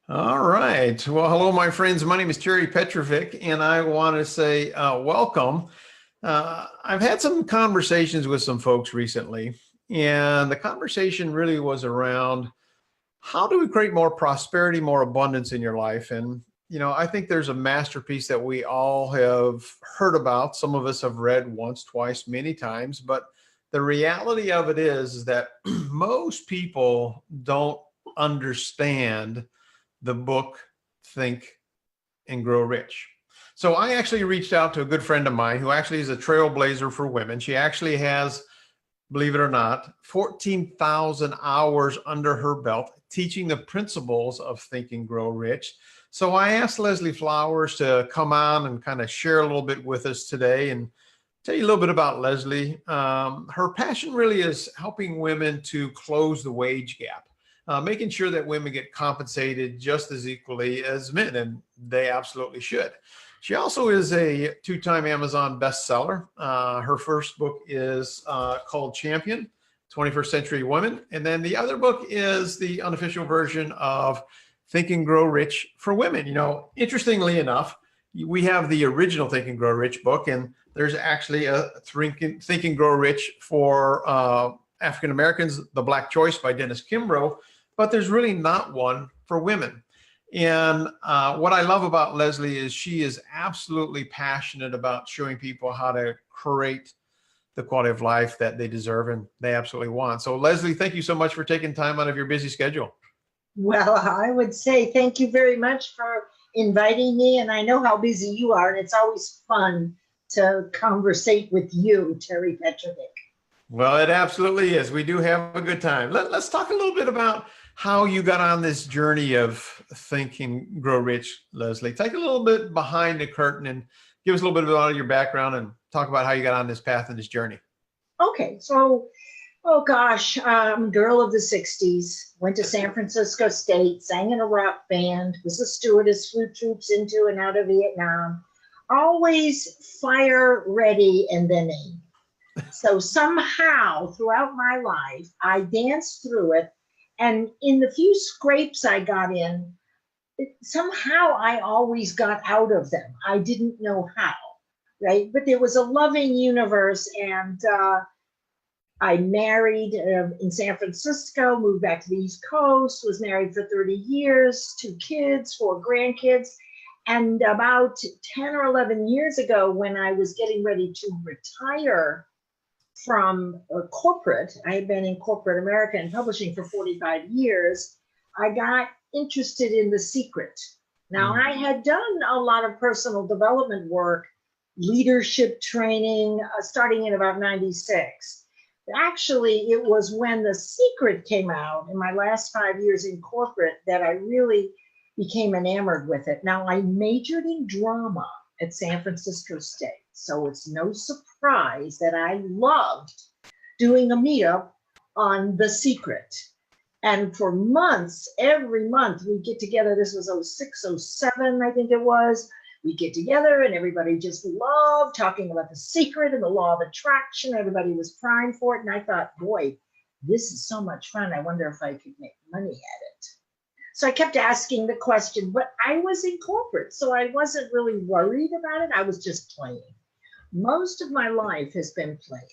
All right. Well, hello, my friends. My name is Terry Petrovic, and I want to say welcome. I've had some conversations with some folks recently, and the conversation really was around how do we create more prosperity, more abundance in your life? And, I think there's a masterpiece that we all have heard about. Some of us have read once, twice, many times, but the reality of it is that most people don't understand the book Think and Grow Rich. So I actually reached out to a good friend of mine who actually is a trailblazer for women. She actually has, believe it or not, 14,000 hours under her belt teaching the principles of Think and Grow Rich. So I asked Leslie Flowers to come on and kind of share a little bit with us today and tell you a little bit about Leslie. Her passion really is helping women to close the wage gap, making sure that women get compensated just as equally as men, and they absolutely should. She also is a two-time Amazon bestseller. Her first book is called Champion, 21st Century Women. And then the other book is the unofficial version of Think and Grow Rich for Women. Interestingly enough, we have the original Think and Grow Rich book, and there's actually a Think and Grow Rich for African Americans, The Black Choice by Dennis Kimbrough, but there's really not one for women. And what I love about Leslie is she is absolutely passionate about showing people how to create the quality of life that they deserve and they absolutely want. So Leslie, thank you so much for taking time out of your busy schedule. Well, I would say thank you very much for inviting me. And I know how busy you are, and it's always fun to conversate with you, Terry Petrovic. Well, it absolutely is. We do have a good time. Let's talk a little bit about how you got on this journey of Think and Grow Rich, Leslie. Take a little bit behind the curtain and give us a little bit about your background and talk about how you got on this path and this journey. Okay, so, oh gosh, I'm a girl of the 60s, went to San Francisco State, sang in a rock band, was a stewardess, flew troops into and out of Vietnam, always fire ready and then aim. So somehow throughout my life, I danced through it. And in the few scrapes I got in, somehow I always got out of them. I didn't know how, right? But there was a loving universe. And I married in San Francisco, moved back to the East Coast, was married for 30 years, 2 kids, 4 grandkids. And about 10 or 11 years ago, when I was getting ready to retire from corporate, I had been in corporate America and publishing for 45 years, I got interested in The Secret. Now, I had done a lot of personal development work, leadership training, starting in about 96. Actually, it was when The Secret came out in my last 5 years in corporate that I really became enamored with it. Now, I majored in drama at San Francisco State. So it's no surprise that I loved doing a meetup on The Secret. And for months, every month we get together. This was 06, 07, I think it was. We get together and everybody just loved talking about The Secret and the law of attraction. Everybody was primed for it. And I thought, boy, this is so much fun. I wonder if I could make money at it. So I kept asking the question, but I was in corporate, so I wasn't really worried about it. I was just playing. Most of my life has been playing.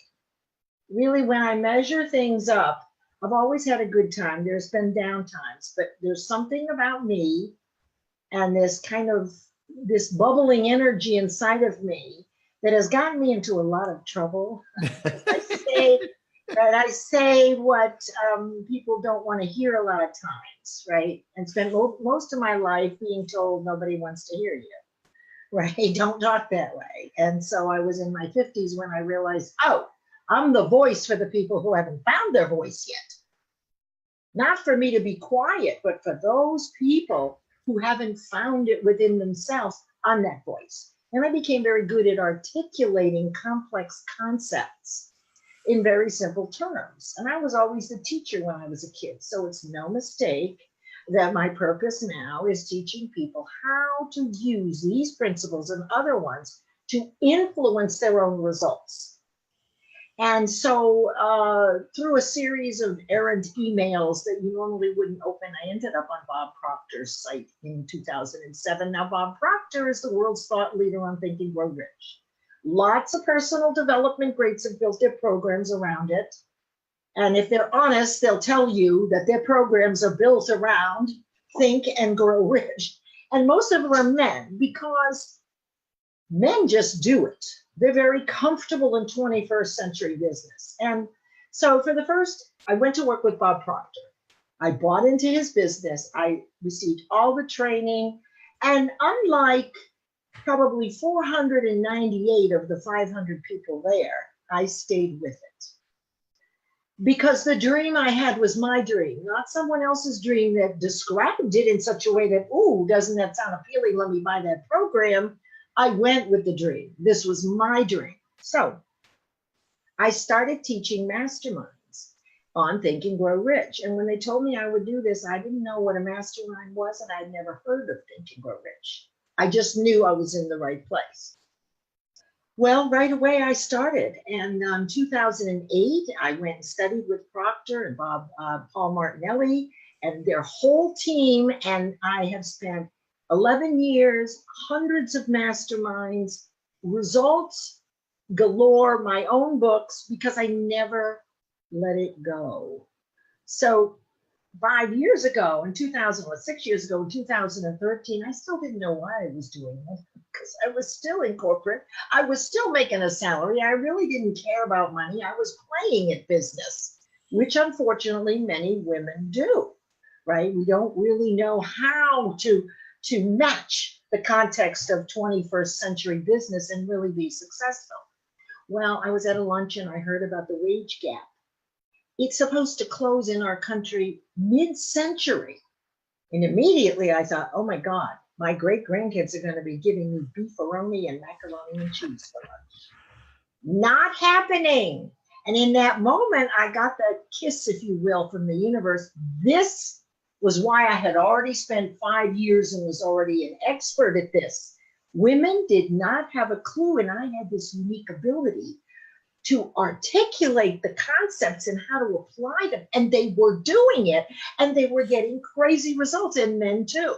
Really, when I measure things up, I've always had a good time. There's been down times, but there's something about me and this bubbling energy inside of me that has gotten me into a lot of trouble. I say what people don't want to hear a lot of times, right? And spent most of my life being told nobody wants to hear you, right? Don't talk that way. And so I was in my 50s when I realized, oh, I'm the voice for the people who haven't found their voice yet. Not for me to be quiet, but for those people who haven't found it within themselves, I'm that voice. And I became very good at articulating complex concepts in very simple terms. And I was always the teacher when I was a kid. So it's no mistake that my purpose now is teaching people how to use these principles and other ones to influence their own results. And so through a series of errant emails that you normally wouldn't open, I ended up on Bob Proctor's site in 2007. Now, Bob Proctor is the world's thought leader on Think and Grow Rich. Lots of personal development greats have built their programs around it. And if they're honest, they'll tell you that their programs are built around Think and Grow Rich. And most of them are men, because men just do it. They're very comfortable in 21st century business. And so I went to work with Bob Proctor. I bought into his business. I received all the training. And unlike probably 498 of the 500 people there, I stayed with it. Because the dream I had was my dream, not someone else's dream that described it in such a way that, ooh, doesn't that sound appealing? Let me buy that program. I went with the dream. This was my dream. So I started teaching masterminds on Think and Grow Rich. And when they told me I would do this, I didn't know what a mastermind was, and I'd never heard of Think and Grow Rich. I just knew I was in the right place. Well, right away I started. And in 2008, I went and studied with Proctor and Paul Martinelli and their whole team. And I have spent 11 years, hundreds of masterminds, results galore, my own books, because I never let it go. So 5 years ago, in 6 years ago, in 2013, I still didn't know why I was doing it, because I was still in corporate. I was still making a salary. I really didn't care about money. I was playing at business, which unfortunately many women do, right? We don't really know how to match the context of 21st century business and really be successful. Well, I was at a luncheon. I heard about the wage gap. It's supposed to close in our country mid-century. And immediately I thought, oh my God, my great-grandkids are going to be giving me beefaroni and macaroni and cheese for lunch. Not happening. And in that moment, I got the kiss, if you will, from the universe. This was why I had already spent 5 years and was already an expert at this. Women did not have a clue, and I had this unique ability to articulate the concepts and how to apply them. And they were doing it, and they were getting crazy results, and men too.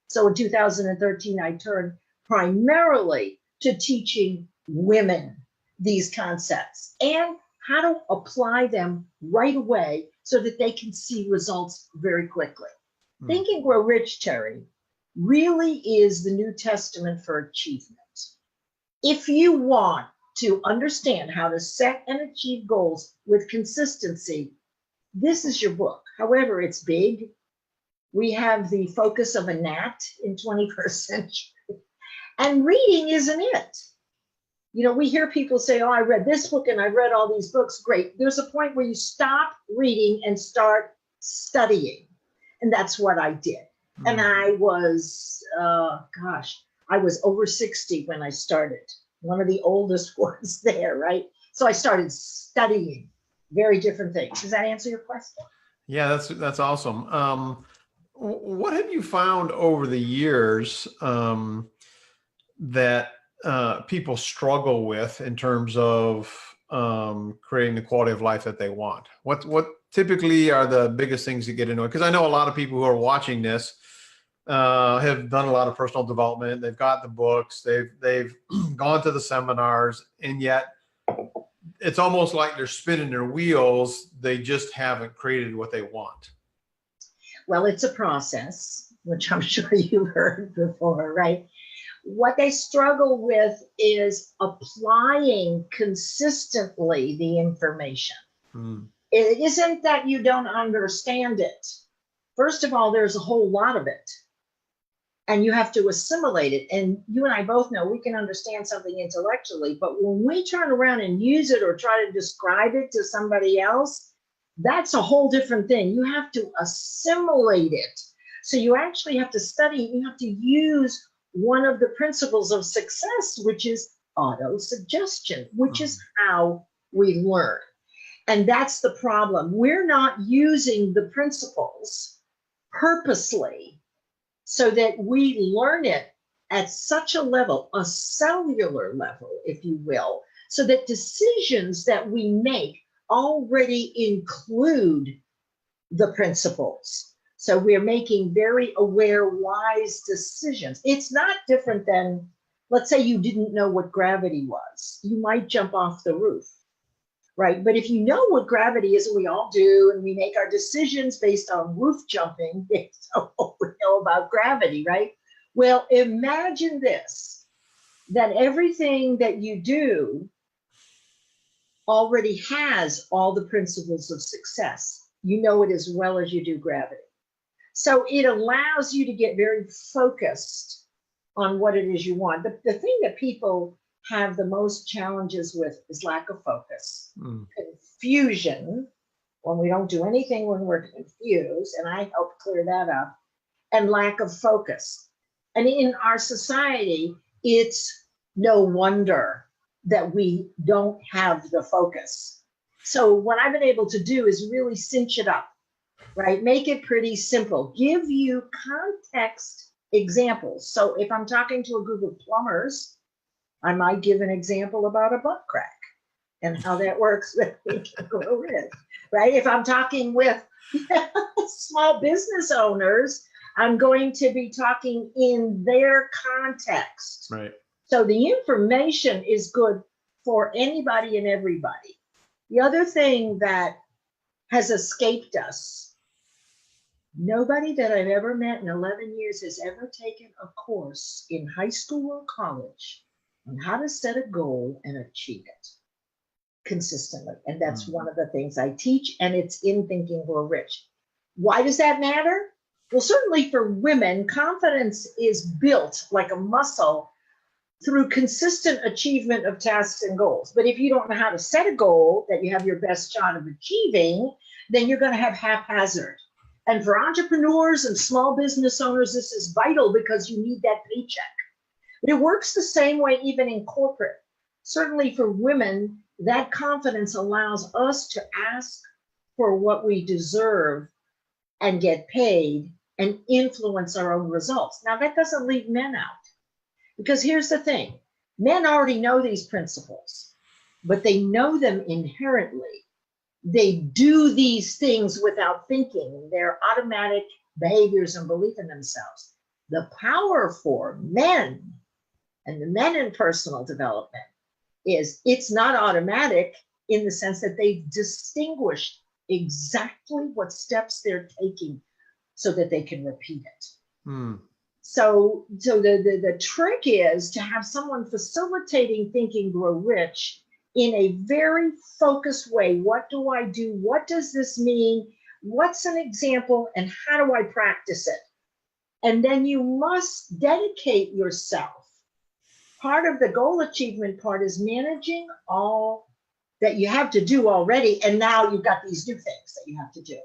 So in 2013, I turned primarily to teaching women these concepts and how to apply them right away so that they can see results very quickly. Think and Grow Rich, Terry, really is the New Testament for achievement. If you want to understand how to set and achieve goals with consistency, this is your book. However, it's big. We have the focus of a gnat in 21st century. And reading isn't it. You know, we hear people say, oh, I read this book and I read all these books. Great. There's a point where you stop reading and start studying. And that's what I did. And I was, I was over 60 when I started. One of the oldest ones there, right? So I started studying very different things. Does that answer your question? Yeah, that's awesome. What have you found over the years that people struggle with in terms of creating the quality of life that they want? What typically are the biggest things you get into it? Because I know a lot of people who are watching this have done a lot of personal development. They've got the books, they've gone to the seminars, and yet it's almost like they're spinning their wheels. They just haven't created what they want. Well, it's a process, which I'm sure you've heard before, right? What they struggle with is applying consistently the information. It isn't that you don't understand it. First of all, there's a whole lot of it, and you have to assimilate it. And you and I both know we can understand something intellectually, but when we turn around and use it or try to describe it to somebody else, that's a whole different thing. You have to assimilate it. So you actually have to study. You have to use one of the principles of success, which is auto-suggestion, which is how we learn. And that's the problem. We're not using the principles purposely so that we learn it at such a level, a cellular level, if you will, so that decisions that we make already include the principles. So we're making very aware, wise decisions. It's not different than, let's say you didn't know what gravity was. You might jump off the roof, right? But if you know what gravity is, and we all do, and we make our decisions based on roof jumping, based on what we know about gravity, right? Well, imagine this, that everything that you do already has all the principles of success. You know it as well as you do gravity. So it allows you to get very focused on what it is you want. The thing that people have the most challenges with is lack of focus, confusion, when we don't do anything when we're confused, and I help clear that up, and lack of focus. And in our society, it's no wonder that we don't have the focus. So what I've been able to do is really cinch it up, right? Make it pretty simple. Give you context examples. So if I'm talking to a group of plumbers, I might give an example about a butt crack and how that works with grow rich, right? If I'm talking with small business owners, I'm going to be talking in their context. Right. So the information is good for anybody and everybody. The other thing that has escaped us, nobody that I've ever met in 11 years has ever taken a course in high school or college on how to set a goal and achieve it consistently. And that's one of the things I teach, and it's in Think and Grow Rich. Why does that matter? Well, certainly for women, confidence is built like a muscle through consistent achievement of tasks and goals. But if you don't know how to set a goal that you have your best shot of achieving, then you're going to have haphazard. And for entrepreneurs and small business owners, this is vital because you need that paycheck. But it works the same way even in corporate. Certainly for women, that confidence allows us to ask for what we deserve and get paid and influence our own results. Now, that doesn't leave men out. Because here's the thing, men already know these principles, but they know them inherently. They do these things without thinking. They're automatic behaviors and belief in themselves. The power for men and the men in personal development is it's not automatic in the sense that they've distinguished exactly what steps they're taking so that they can repeat it. So the trick is to have someone facilitating Think and Grow Rich in a very focused way. What do I do? What does this mean? What's an example? And how do I practice it? And then you must dedicate yourself. Part of the goal achievement part is managing all that you have to do already. And now you've got these new things that you have to do.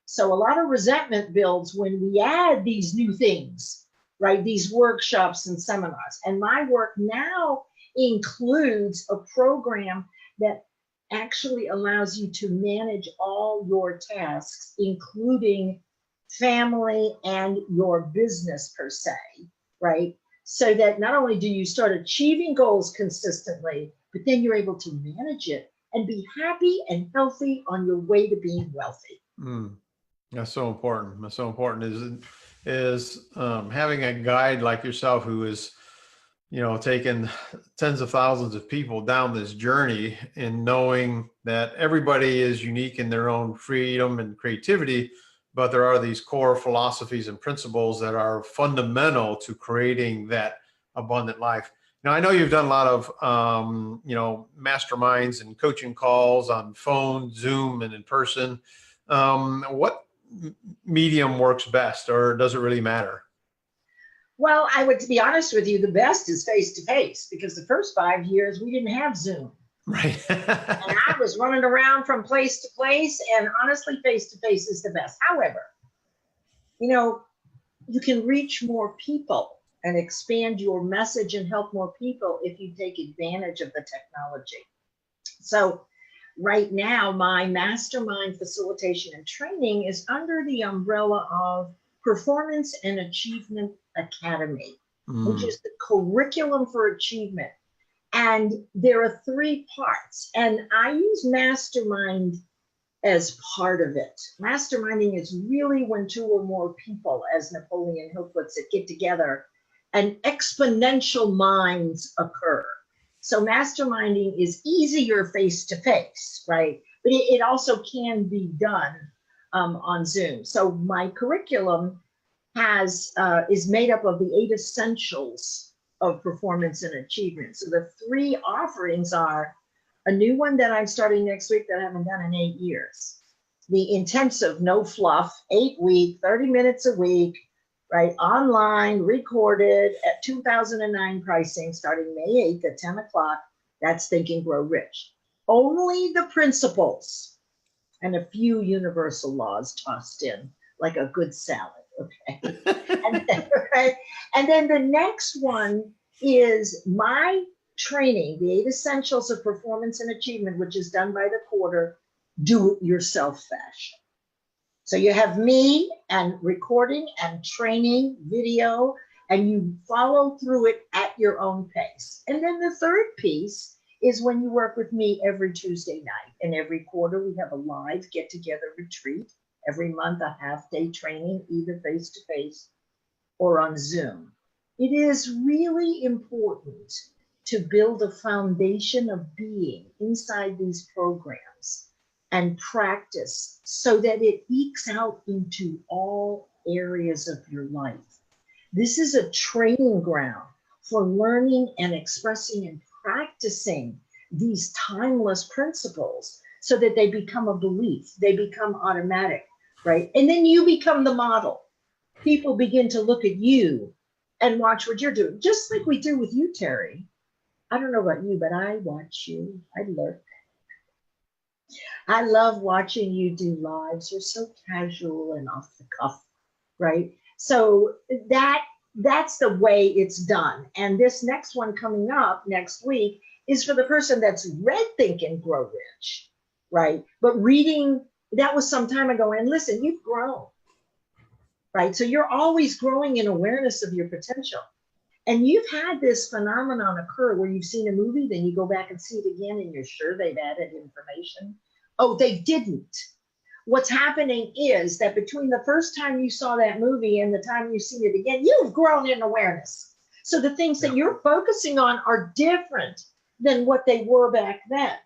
So a lot of resentment builds when we add these new things, right? These workshops and seminars. And my work now includes a program that actually allows you to manage all your tasks, including family and your business per se, right? So that not only do you start achieving goals consistently, but then you're able to manage it and be happy and healthy on your way to being wealthy. That's so important. That's so important is having a guide like yourself who is, taking tens of thousands of people down this journey and knowing that everybody is unique in their own freedom and creativity, but there are these core philosophies and principles that are fundamental to creating that abundant life. Now, I know you've done a lot of, masterminds and coaching calls on phone, Zoom, and in person. What medium works best, or does it really matter? Well, I would, to be honest with you, the best is face-to-face, because the first 5 years we didn't have Zoom. Right. And I was running around from place to place, and honestly, face-to-face is the best. However, you can reach more people and expand your message and help more people if you take advantage of the technology. So right now, my Mastermind facilitation and training is under the umbrella of Performance and Achievement Academy, which is the curriculum for achievement. And there are 3 parts. And I use Mastermind as part of it. Masterminding is really when 2 or more people, as Napoleon Hill puts it, get together and exponential minds occur. So masterminding is easier face to face, right? But it also can be done on Zoom. So my curriculum is made up of the 8 essentials of performance and achievement. So the 3 offerings are a new one that I'm starting next week that I haven't done in 8 years. The intensive, no fluff, 8-week, 30 minutes a week, right? Online, recorded at 2009 pricing, starting May 8th at 10 o'clock. That's Think and Grow Rich. Only the principles and a few universal laws tossed in, like a good salad, okay? Right? And then the next one is my training, the 8 essentials of performance and achievement, which is done by the quarter, do-it-yourself fashion. So you have me and recording and training video, and you follow through it at your own pace. And then the third piece is when you work with me every Tuesday night. And every quarter we have a live get-together retreat. Every month a half-day training, either face-to-face or on Zoom. It is really important to build a foundation of being inside these programs and practice so that it ekes out into all areas of your life. This is a training ground for learning and expressing and practicing these timeless principles so that they become a belief, they become automatic, right? And then you become the model. People begin to look at you and watch what you're doing, just like we do with you, Terry. I don't know about you, but I watch you. I lurk. I love watching you do lives. You're so casual and off the cuff, right? So that's the way it's done. And this next one coming up next week is for the person that's read Think and Grow Rich, right? But reading, that was some time ago. And listen, you've grown, right? So you're always growing in awareness of your potential. And you've had this phenomenon occur where you've seen a movie, then you go back and see it again, and you're sure they've added information. Oh, they didn't. What's happening is that between the first time you saw that movie and the time you've seen it again, you've grown in awareness. So the things that you're focusing on are different than what they were back then.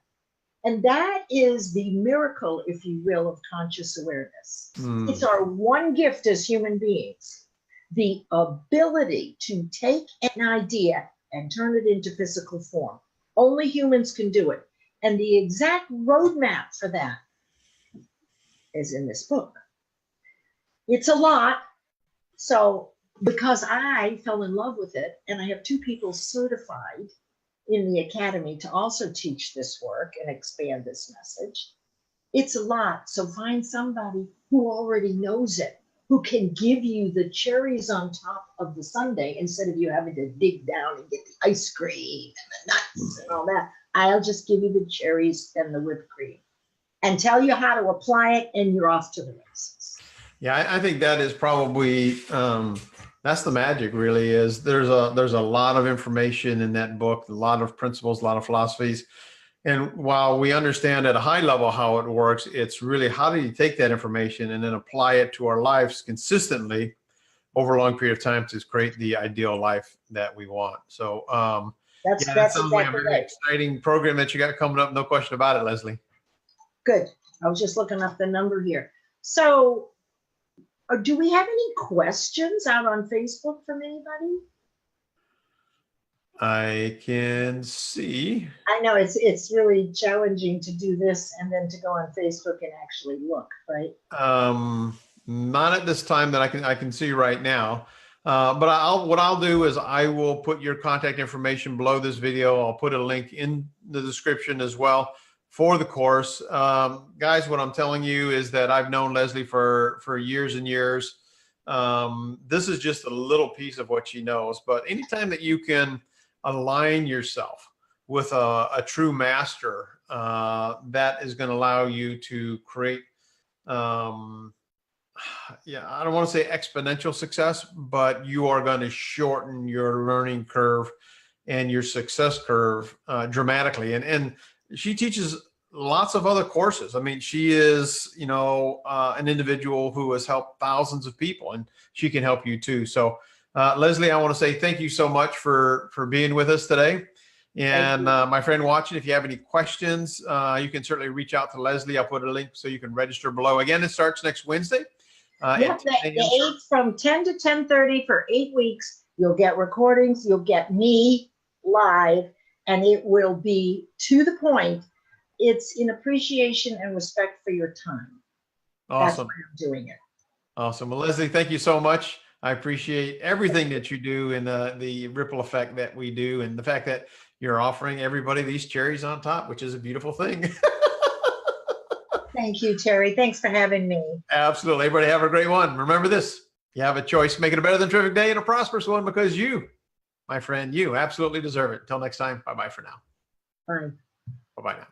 And that is the miracle, if you will, of conscious awareness. It's our one gift as human beings, the ability to take an idea and turn it into physical form. Only humans can do it. And the exact roadmap for that is in this book. It's a lot. So because I fell in love with it, and I have 2 people certified in the academy to also teach this work and expand this message, it's a lot. So find somebody who already knows it, who can give you the cherries on top of the sundae instead of you having to dig down and get the ice cream and the nuts and all that. I'll just give you the cherries and the whipped cream and tell you how to apply it, and you're off to the races. Yeah, I think that is probably, that's the magic really is there's a lot of information in that book, a lot of principles, a lot of philosophies. And while we understand at a high level how it works, it's really how do you take that information and then apply it to our lives consistently over a long period of time to create the ideal life that we want. So That's sounds like a exactly very right. exciting program that you got coming up. No question about it, Leslie. Good. I was just looking up the number here. So do we have any questions out on Facebook from anybody? I can see. I know it's really challenging to do this and then to go on Facebook and actually look, right? Not at this time that I can see right now. But what I'll do is I will put your contact information below this video. I'll put a link in the description as well for the course. Guys, what I'm telling you is that I've known Leslie for years and years. This is just a little piece of what she knows, but anytime that you can align yourself with a true master, that is going to allow you to create, yeah, I don't want to say exponential success, but you are going to shorten your learning curve and your success curve dramatically. And she teaches lots of other courses. I mean, she is, an individual who has helped thousands of people, and she can help you too. So, Leslie, I want to say thank you so much for being with us today. And my friend watching, if you have any questions, you can certainly reach out to Leslie. I'll put a link so you can register below. Again, it starts next Wednesday. Yep, the 8 from 10 to 10:30 for 8 weeks. You'll get recordings. You'll get me live, and it will be to the point. It's in appreciation and respect for your time. Awesome. That's why I'm doing it. Awesome. Well, Leslie, thank you so much. I appreciate everything that you do and the ripple effect that we do, and the fact that you're offering everybody these cherries on top, which is a beautiful thing. Thank you, Terry. Thanks for having me. Absolutely. Everybody have a great one. Remember this, you have a choice. Make it a better than terrific day and a prosperous one, because you, my friend, you absolutely deserve it. Until next time, bye-bye for now. Bye. Bye-bye now.